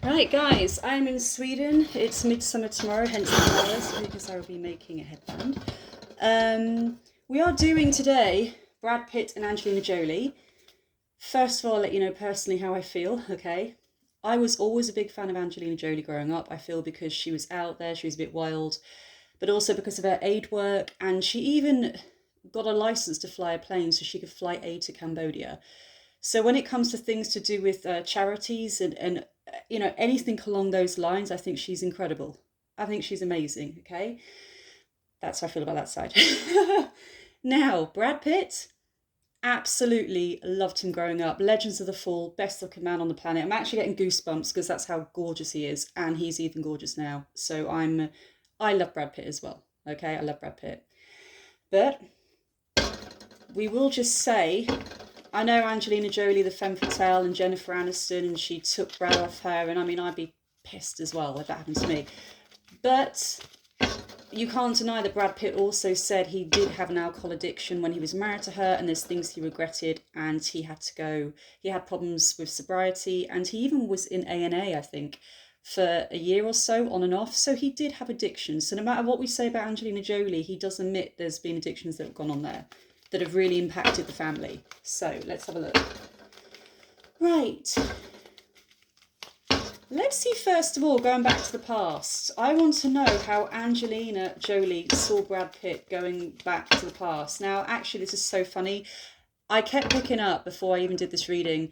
Right, guys, I'm in Sweden. It's midsummer tomorrow, hence the colours, because I will be making a headband. We are doing today Brad Pitt and Angelina Jolie. First of all, I'll let you know personally how I feel, okay? I was always a big fan of Angelina Jolie growing up, I feel, because she was out there, she was a bit wild, but also because of her aid work, and she even got a license to fly a plane so she could fly aid to Cambodia. So when it comes to things to do with charities and anything along those lines, I think she's incredible. I think she's amazing. Okay, that's how I feel about that side. Now, Brad Pitt, absolutely loved him growing up. Legends of the Fall, best looking man on the planet. I'm actually getting goosebumps because that's how gorgeous he is, and he's even gorgeous now. So I love Brad Pitt as well. Okay, I love Brad Pitt, but we will just say I know Angelina Jolie, the femme fatale, and Jennifer Aniston, and she took Brad off her, and I mean, I'd be pissed as well if that happened to me. But you can't deny that Brad Pitt also said he did have an alcohol addiction when he was married to her, and there's things he regretted, and he had to go. He had problems with sobriety, and he even was in A&A, I think, for a year or so, on and off. So he did have addictions. So no matter what we say about Angelina Jolie, he does admit there's been addictions that have gone on there that have really impacted the family. So let's have a look. Right. Let's see, first of all, going back to the past. I want to know how Angelina Jolie saw Brad Pitt going back to the past. Now, actually, this is so funny. I kept picking up before I even did this reading.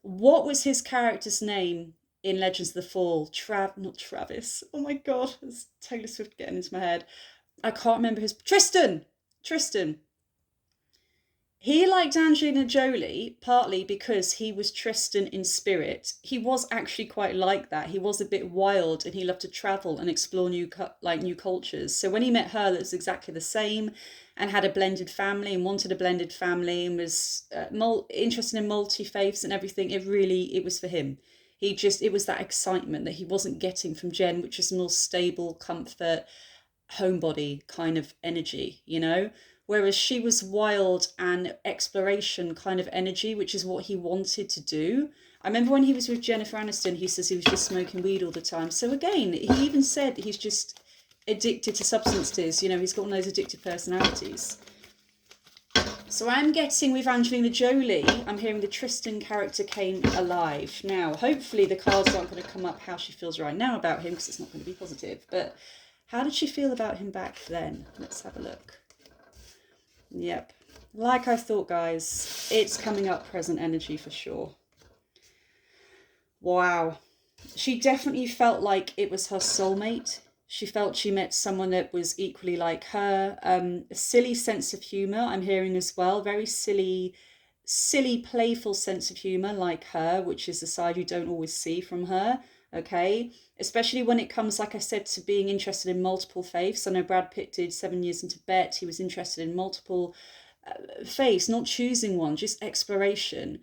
What was his character's name in Legends of the Fall? Not Travis. Oh my God, it's Taylor Swift getting into my head. I can't remember his. Tristan. Tristan. He liked Angelina Jolie partly because he was Tristan in spirit. He was actually quite like that. He was a bit wild and he loved to travel and explore new cultures. So when he met her, that was exactly the same, and had a blended family and wanted a blended family and was interested in multi faiths and everything. It was for him. It was that excitement that he wasn't getting from Jen, which is more stable, comfort, homebody kind of energy, whereas she was wild and exploration kind of energy, which is what he wanted to do. I remember when he was with Jennifer Aniston, he says he was just smoking weed all the time. So again, he even said that he's just addicted to substances. He's got one of those addictive personalities. So I'm getting with Angelina Jolie, I'm hearing the Tristan character came alive. Now, hopefully the cards aren't going to come up how she feels right now about him, because it's not going to be positive. But how did she feel about him back then? Let's have a look. Yep. Like I thought, guys, it's coming up present energy for sure. Wow. She definitely felt like it was her soulmate. She felt she met someone that was equally like her. A silly sense of humour, I'm hearing as well. Very silly, playful sense of humour like her, which is the side you don't always see from her. Okay, especially when it comes, like I said, to being interested in multiple faiths. I know Brad Pitt did 7 years in Tibet. He was interested in multiple faiths, not choosing one, just exploration.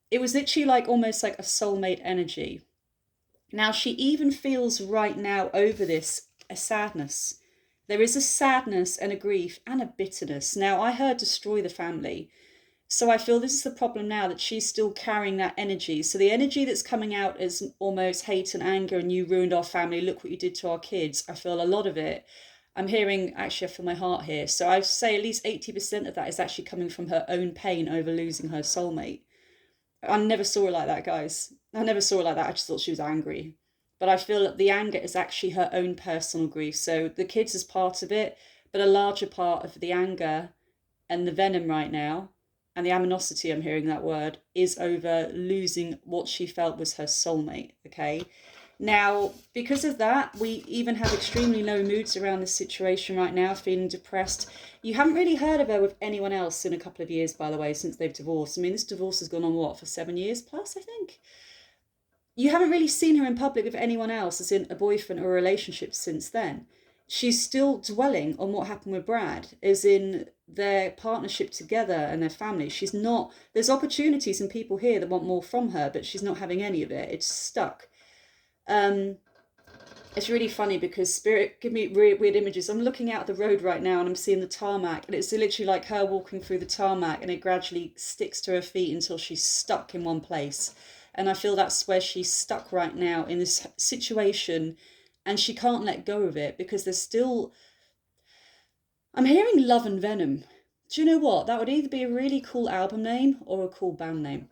It was literally like almost like a soulmate energy. Now, she even feels right now over this a sadness. There is a sadness and a grief and a bitterness. Now, I heard destroy the family. So I feel this is the problem now, that she's still carrying that energy. So the energy that's coming out is almost hate and anger, and you ruined our family. Look what you did to our kids. I feel a lot of it. I'm hearing, actually, I feel my heart here. So I say at least 80% of that is actually coming from her own pain over losing her soulmate. I never saw her like that, guys. I never saw her like that. I just thought she was angry. But I feel that the anger is actually her own personal grief. So the kids is part of it, but a larger part of the anger and the venom right now, and the aminosity, I'm hearing that word, is over losing what she felt was her soulmate. Okay. Now, because of that, we even have extremely low moods around this situation right now, feeling depressed. You haven't really heard of her with anyone else in a couple of years, by the way, since they've divorced. I mean, this divorce has gone on, what, for 7 years plus, I think? You haven't really seen her in public with anyone else, as in a boyfriend or a relationship, since then. She's still dwelling on what happened with Brad, as in their partnership together and their family. She's not, there's opportunities and people here that want more from her, but she's not having any of it. It's stuck. It's really funny because spirit give me weird images. I'm looking out the road right now and I'm seeing the tarmac, and it's literally like her walking through the tarmac, and it gradually sticks to her feet until she's stuck in one place. And I feel that's where she's stuck right now in this situation, and she can't let go of it because there's still, I'm hearing love and venom. Do you know what? That would either be a really cool album name or a cool band name.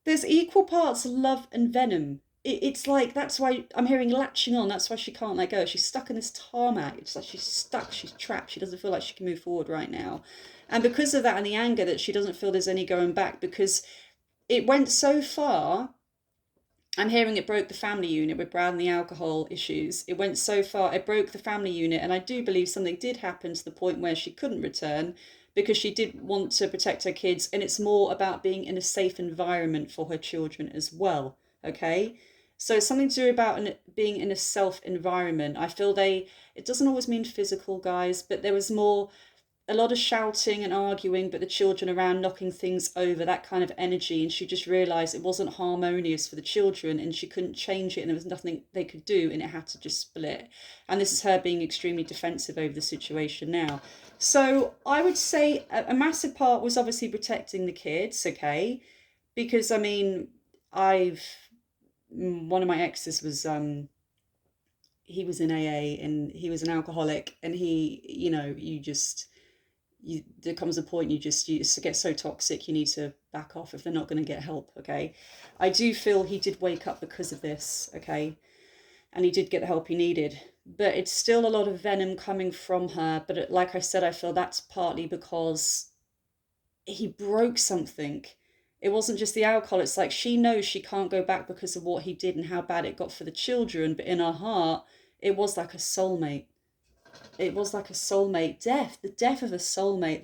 There's equal parts love and venom. It's like, that's why I'm hearing latching on. That's why she can't let go. She's stuck in this tarmac. It's like she's stuck. She's trapped. She doesn't feel like she can move forward right now. And because of that and the anger, that she doesn't feel there's any going back, because it went so far. I'm hearing it broke the family unit with Brad and the alcohol issues. It went so far, it broke the family unit. And I do believe something did happen to the point where she couldn't return because she did want to protect her kids. And it's more about being in a safe environment for her children as well. Okay. So it's something to do about being in a self environment. I feel it doesn't always mean physical, guys, but there was more, a lot of shouting and arguing, but the children around knocking things over, that kind of energy. And she just realised it wasn't harmonious for the children and she couldn't change it, and there was nothing they could do, and it had to just split. And this is her being extremely defensive over the situation now. So I would say a massive part was obviously protecting the kids, okay? Because, I mean, one of my exes was, he was in AA and he was an alcoholic, and there comes a point you just get so toxic, you need to back off if they're not going to get help, okay? I do feel he did wake up because of this, okay? And he did get the help he needed. But it's still a lot of venom coming from her. But like I said, I feel that's partly because he broke something. It wasn't just the alcohol. It's like she knows she can't go back because of what he did and how bad it got for the children. But in her heart, it was like a soulmate. It was like a soulmate death, the death of a soulmate,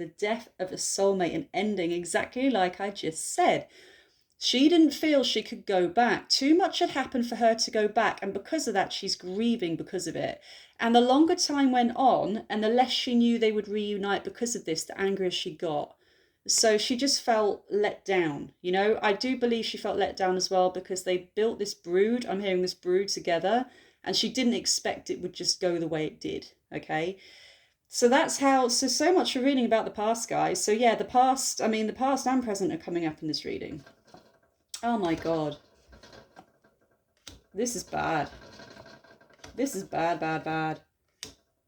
and ending exactly like I just said. She didn't feel she could go back. Too much had happened for her to go back, and because of that, she's grieving because of it. And the longer time went on, and the less she knew they would reunite because of this, the angrier she got. So she just felt let down. I do believe she felt let down as well because they built this brood. I'm hearing this brood together, and she didn't expect it would just go the way it did. Okay, so that's how, so much for reading about the past, guys. So yeah, the past and present are coming up in this reading. Oh my God. This is bad. This is bad, bad, bad.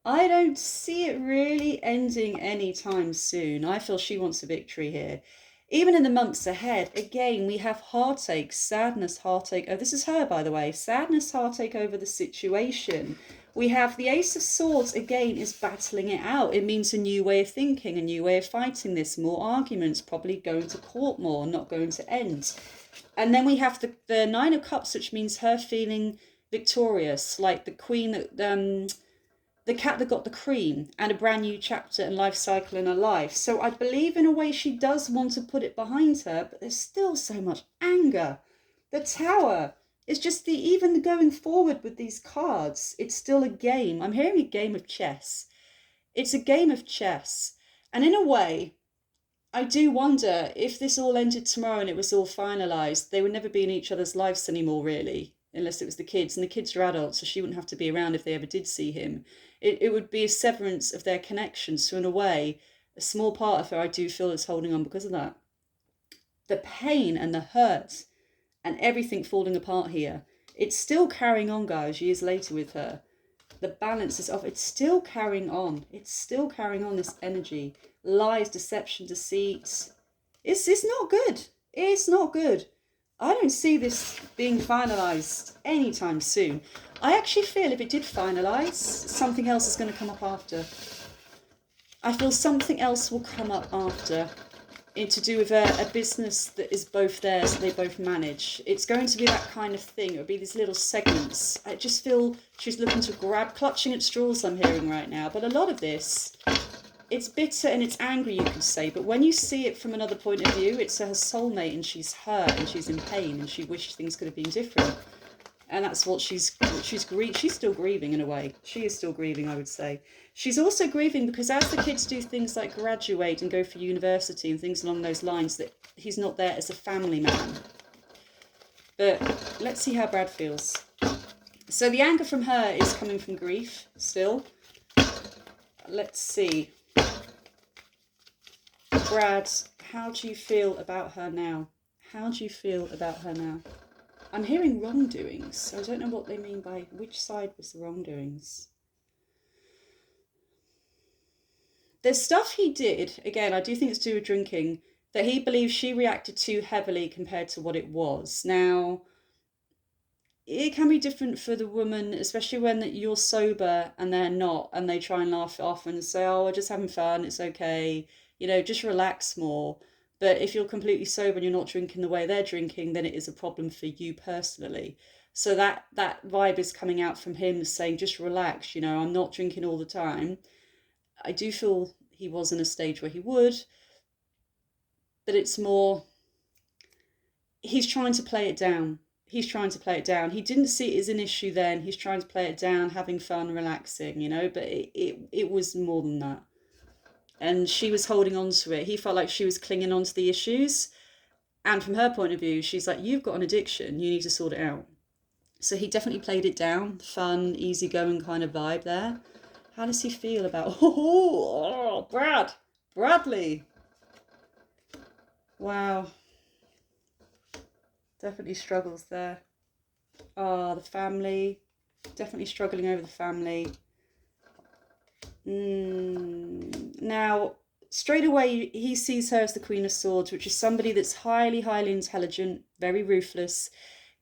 I don't see it really ending anytime soon. I feel she wants a victory here. Even in the months ahead, again, we have heartache, sadness, heartache. Oh, this is her, by the way. Sadness, heartache over the situation. We have the Ace of Swords, again, is battling it out. It means a new way of thinking, a new way of fighting this, more arguments, probably going to court more, not going to end. And then we have the Nine of Cups, which means her feeling victorious, like the queen, the cat that got the cream, and a brand new chapter and life cycle in her life. So I believe in a way she does want to put it behind her, but there's still so much anger. The Tower. It's just even going forward with these cards, it's still a game. I'm hearing a game of chess. It's a game of chess. And in a way, I do wonder if this all ended tomorrow and it was all finalised, they would never be in each other's lives anymore, really, unless it was the kids. And the kids are adults, so she wouldn't have to be around if they ever did see him. It would be a severance of their connection. So in a way, a small part of her, I do feel, is holding on because of that. The pain and the hurt and everything falling apart here. It's still carrying on, guys, years later with her. The balance is off. It's still carrying on. It's still carrying on, this energy. Lies, deception, deceit. It's not good. It's not good. I don't see this being finalised anytime soon. I actually feel if it did finalise, something else is going to come up after. I feel something else will come up after. To do with a business that is both theirs, they both manage. It's going to be that kind of thing. It would be these little segments. I just feel she's looking to clutching at straws, I'm hearing right now. But a lot of this, it's bitter and it's angry, you could say. But when you see it from another point of view, it's her soulmate and she's hurt and she's in pain and she wishes things could have been different. And that's what she's still grieving in a way. She is still grieving, I would say. She's also grieving because as the kids do things like graduate and go for university and things along those lines, that he's not there as a family man. But let's see how Brad feels. So the anger from her is coming from grief still. Let's see. Brad, how do you feel about her now? How do you feel about her now? I'm hearing wrongdoings, so I don't know what they mean by which side was the wrongdoings. There's stuff he did, again, I do think it's to do with drinking, that he believes she reacted too heavily compared to what it was. Now, it can be different for the woman, especially when you're sober and they're not, and they try and laugh it off and say, "Oh, we're just having fun, it's okay, just relax more." But if you're completely sober and you're not drinking the way they're drinking, then it is a problem for you personally. So that vibe is coming out from him saying, just relax, I'm not drinking all the time. I do feel he was in a stage where he would, but it's more, he's trying to play it down. He's trying to play it down. He didn't see it as an issue then. He's trying to play it down, having fun, relaxing, but it was more than that. And she was holding on to it. He felt like she was clinging on to the issues. And from her point of view, she's like, you've got an addiction. You need to sort it out. So he definitely played it down. Fun, easygoing kind of vibe there. How does he feel about, Bradley. Wow. Definitely struggles there. The family. Definitely struggling over the family. Now, straight away, he sees her as the Queen of Swords, which is somebody that's highly, highly intelligent, very ruthless,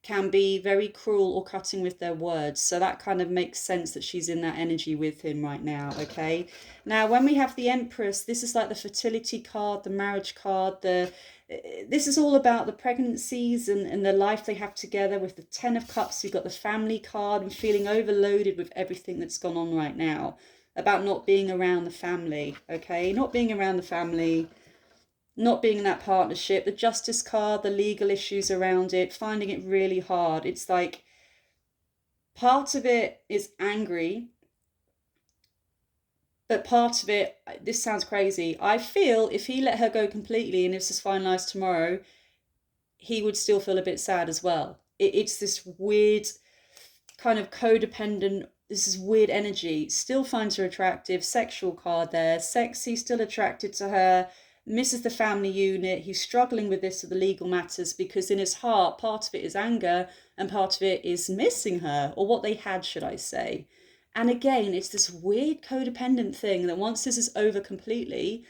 can be very cruel or cutting with their words. So that kind of makes sense that she's in that energy with him right now, okay? Now, when we have the Empress, this is like the fertility card, the marriage card, this is all about the pregnancies and the life they have together. With the Ten of Cups, we've got the family card and feeling overloaded with everything that's gone on right now. About not being around the family, okay? Not being around the family, not being in that partnership. The Justice card, the legal issues around it, finding it really hard. It's like part of it is angry, but part of it, this sounds crazy, I feel if he let her go completely and this is finalised tomorrow, he would still feel a bit sad as well. It's this weird kind of codependent, this is weird energy. Still finds her attractive, sexual card there, sexy, still attracted to her, misses the family unit. He's struggling with this, with the legal matters, because in his heart, part of it is anger and part of it is missing her, or what they had, should I say. And again, it's this weird codependent thing that once this is over completely,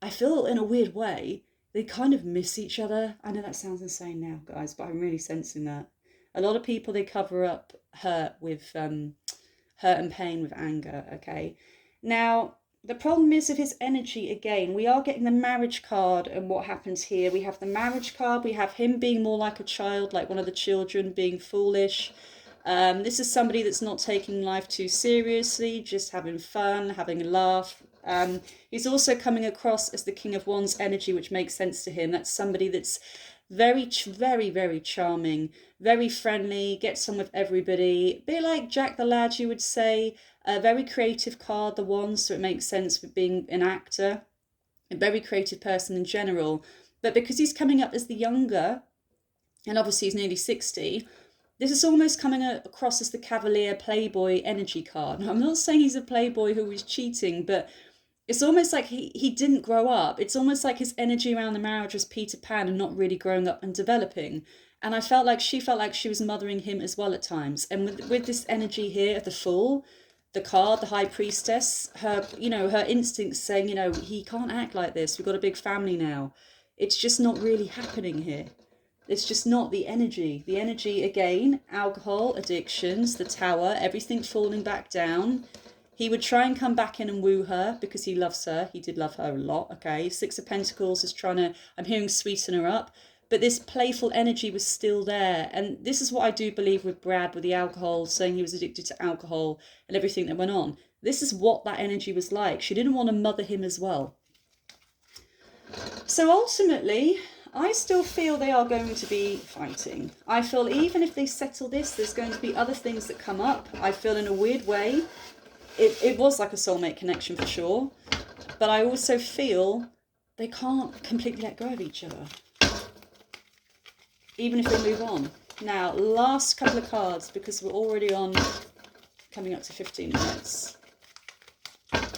I feel in a weird way, they kind of miss each other. I know that sounds insane now, guys, but I'm really sensing that. A lot of people, they cover up hurt with hurt and pain with anger, okay? Now, the problem is with his energy, again, we are getting the marriage card, and what happens here, we have the marriage card, we have him being more like a child, like one of the children, being foolish. This is somebody that's not taking life too seriously, just having fun, having a laugh. He's also coming across as the King of Wands energy, which makes sense to him. That's somebody that's very, very, very charming, very friendly, gets on with everybody. A bit like Jack the Lad, you would say. A very creative card, the Wands, so it makes sense with being an actor. A very creative person in general. But because he's coming up as the younger, and obviously he's nearly 60, this is almost coming across as the Cavalier Playboy energy card. Now, I'm not saying he's a playboy who is cheating, but it's almost like he didn't grow up. It's almost like his energy around the marriage was Peter Pan and not really growing up and developing. And I felt like she was mothering him as well at times. And with this energy here of the Fool, the card, the High Priestess, her instincts saying, he can't act like this. We've got a big family now. It's just not really happening here. It's just not the energy. The energy, again, alcohol, addictions, the Tower, everything falling back down. He would try and come back in and woo her because he loves her. He did love her a lot, okay? Six of Pentacles is trying to, I'm hearing, sweeten her up. But this playful energy was still there. And this is what I do believe with Brad, with the alcohol, saying he was addicted to alcohol and everything that went on. This is what that energy was like. She didn't want to mother him as well. So ultimately, I still feel they are going to be fighting. I feel even if they settle this, there's going to be other things that come up. I feel in a weird way, it was like a soulmate connection for sure. But I also feel they can't completely let go of each other, even if they move on. Now, last couple of cards, because we're already on coming up to 15 minutes.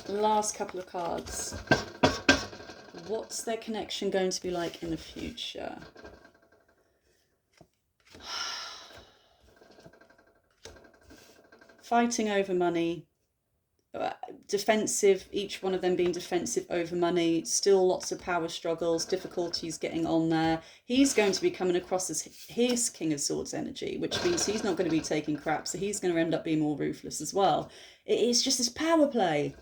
Last couple of cards. What's their connection going to be like in the future? fighting over money, defensive, each one of them being defensive over money, still lots of power struggles, difficulties getting on there. He's going to be coming across as his King of Swords energy, which means he's not going to be taking crap, so he's going to end up being more ruthless as well. It's just this power play.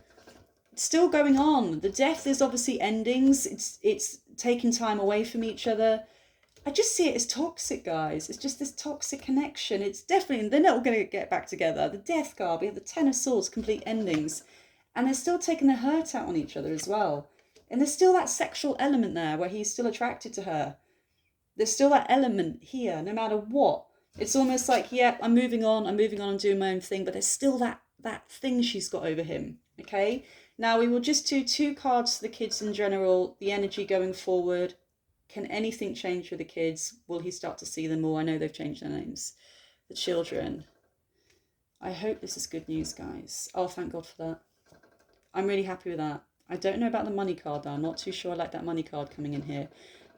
It's still going on. The death is obviously endings. It's taking time away from each other. I just see it as toxic, guys. It's just this toxic connection. It's definitely, they're not going to get back together. The Death card, we have the Ten of Swords, complete endings. And they're still taking their hurt out on each other as well. And there's still that sexual element there where he's still attracted to her. There's still that element here, no matter what. It's almost like, yeah, I'm moving on, I'm doing my own thing, but there's still that thing she's got over him, okay? Now, we will just do 2 cards for the kids in general, the energy going forward. Can anything change for the kids? Will he start to see them more? I know they've changed their names. The children. I hope this is good news, guys. Oh, thank God for that. I'm really happy with that. I don't know about the money card, though. I'm not too sure I like that money card coming in here.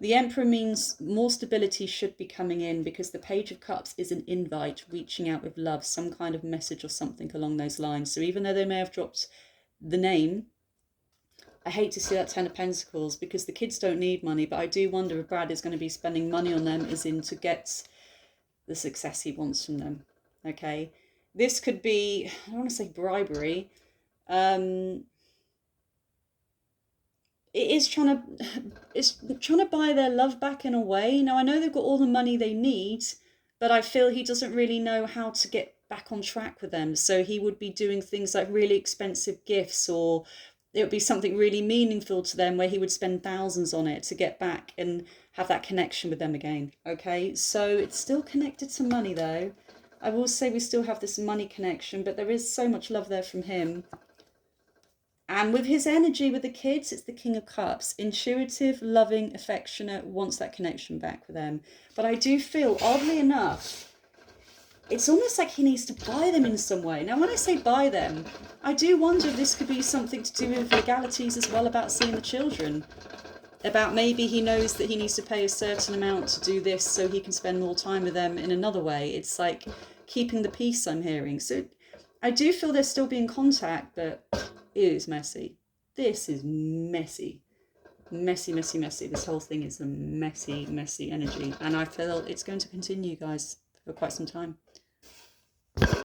The Emperor means more stability should be coming in, because the Page of Cups is an invite, reaching out with love, some kind of message or something along those lines. So even though they may have dropped the name, I hate to see that Ten of Pentacles, because the kids don't need money, but I do wonder if Brad is going to be spending money on them as in to get the success he wants from them, okay? This could be, I don't want to say bribery, it is trying to buy their love back in a way. Now, I know they've got all the money they need, but I feel he doesn't really know how to get back on track with them. So he would be doing things like really expensive gifts, or it would be something really meaningful to them where he would spend thousands on it to get back and have that connection with them again. Okay, so it's still connected to money though. I will say we still have this money connection, but there is so much love there from him. And with his energy with the kids, it's the King of Cups. Intuitive, loving, affectionate, wants that connection back with them. But I do feel, oddly enough, it's almost like he needs to buy them in some way. Now, when I say buy them, I do wonder if this could be something to do with legalities as well, about seeing the children. About maybe he knows that he needs to pay a certain amount to do this so he can spend more time with them in another way. It's like keeping the peace, I'm hearing. So I do feel they're still being contact, but it is messy. This is messy. Messy, messy, messy. This whole thing is a messy, messy energy. And I feel it's going to continue, guys, for quite some time.